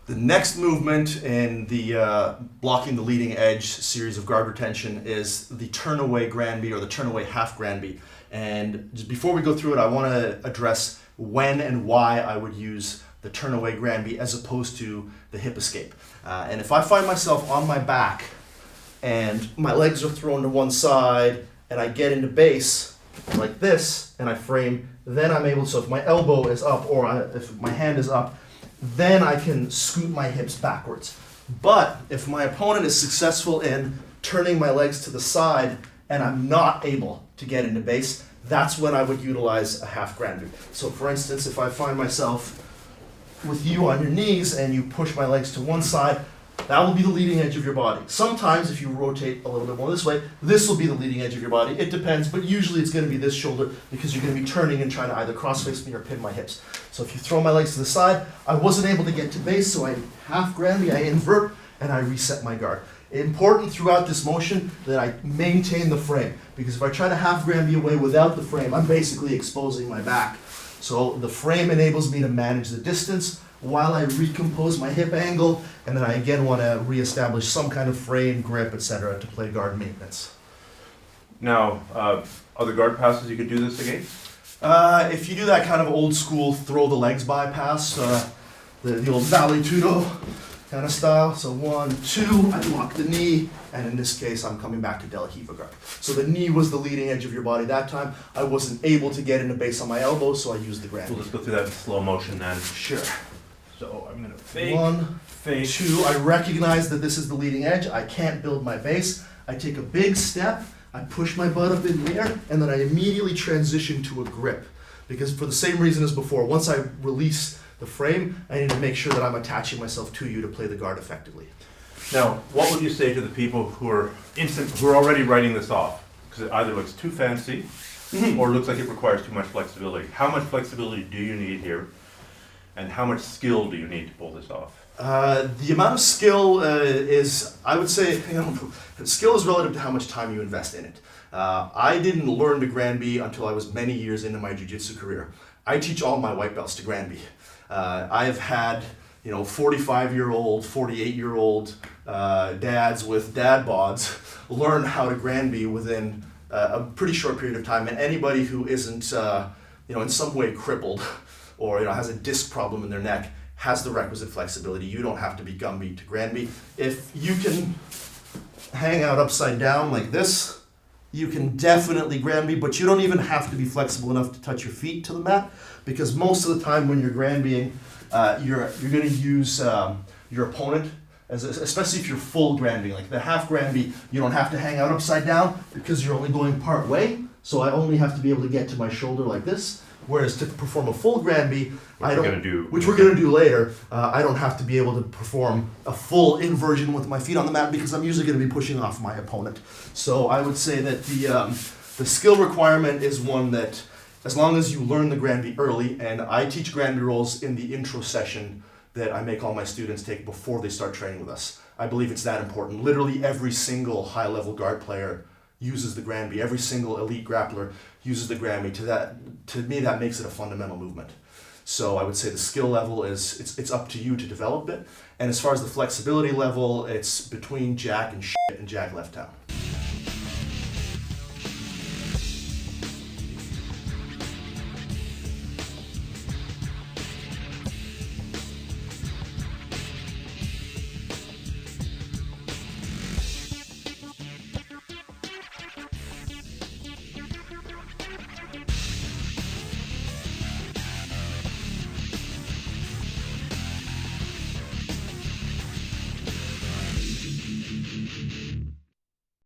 The next movement in the blocking the leading edge series of guard retention is the turnaway Granby or the turnaway half Granby. And just before we go through it, I want to address when and why I would use the turnaway Granby as opposed to the hip escape. And if I find myself on my back and my legs are thrown to one side and I get into base like this and I frame, then I'm able to, so if my elbow is up or if my hand is up, then I can scoot my hips backwards. But if my opponent is successful in turning my legs to the side and I'm not able to get into base, that's when I would utilize a half Granby. So for instance, if I find myself with you on your knees and you push my legs to one side, that will be the leading edge of your body. Sometimes if you rotate a little bit more this way, this will be the leading edge of your body. It depends, but usually it's going to be this shoulder because you're going to be turning and trying to either cross-face me or pin my hips. So if you throw my legs to the side, I wasn't able to get to base, so I half Granby, I invert, and I reset my guard. Important throughout this motion that I maintain the frame, because if I try to half Granby away without the frame, I'm basically exposing my back. So the frame enables me to manage the distance while I recompose my hip angle, and then I again want to reestablish some kind of frame, grip, etc. to play guard maintenance. Now, other guard passes you could do this against? If you do that kind of old school throw the legs bypass, the old valley tudo kind of style, so 1, 2, I lock the knee, and in this case I'm coming back to Della Hiva guard. So the knee was the leading edge of your body that time. I wasn't able to get into base on my elbow, so I used the Granby. We'll just go through that in slow motion then. Sure. So I'm going to fake, 1, fake. 2, I recognize that this is the leading edge. I can't build my base. I take a big step, I push my butt up in the air, and then I immediately transition to a grip. Because for the same reason as before, once I release the frame, I need to make sure that I'm attaching myself to you to play the guard effectively. Now, what would you say to the people who are already writing this off? Because it either looks too fancy or looks like it requires too much flexibility. How much flexibility do you need here? And how much skill do you need to pull this off? The amount of skill is, I would say, skill is relative to how much time you invest in it. I didn't learn to Granby until I was many years into my jiu-jitsu career. I teach all my white belts to Granby. I've had 45-year-old, 48-year-old dads with dad bods learn how to Granby within a pretty short period of time, and anybody who isn't in some way crippled or has a disc problem in their neck has the requisite flexibility. You don't have to be Gumby to Granby. If you can hang out upside down like this, you can definitely Granby, but you don't even have to be flexible enough to touch your feet to the mat, because most of the time when you're Granbying, you're going to use your opponent, especially if you're full Granby. Like the half Granby, you don't have to hang out upside down because you're only going part way, so I only have to be able to get to my shoulder like this. Whereas to perform a full Granby, which we're going to do later, I don't have to be able to perform a full inversion with my feet on the mat because I'm usually going to be pushing off my opponent. So I would say that the skill requirement is one that, as long as you learn the Granby early, and I teach Granby rolls in the intro session that I make all my students take before they start training with us. I believe it's that important. Literally every single high-level guard player uses the Granby. Every single elite grappler uses the Granby. To me, that makes it a fundamental movement. So I would say the skill level is, it's up to you to develop it. And as far as the flexibility level, it's between jack and shit and jack left down.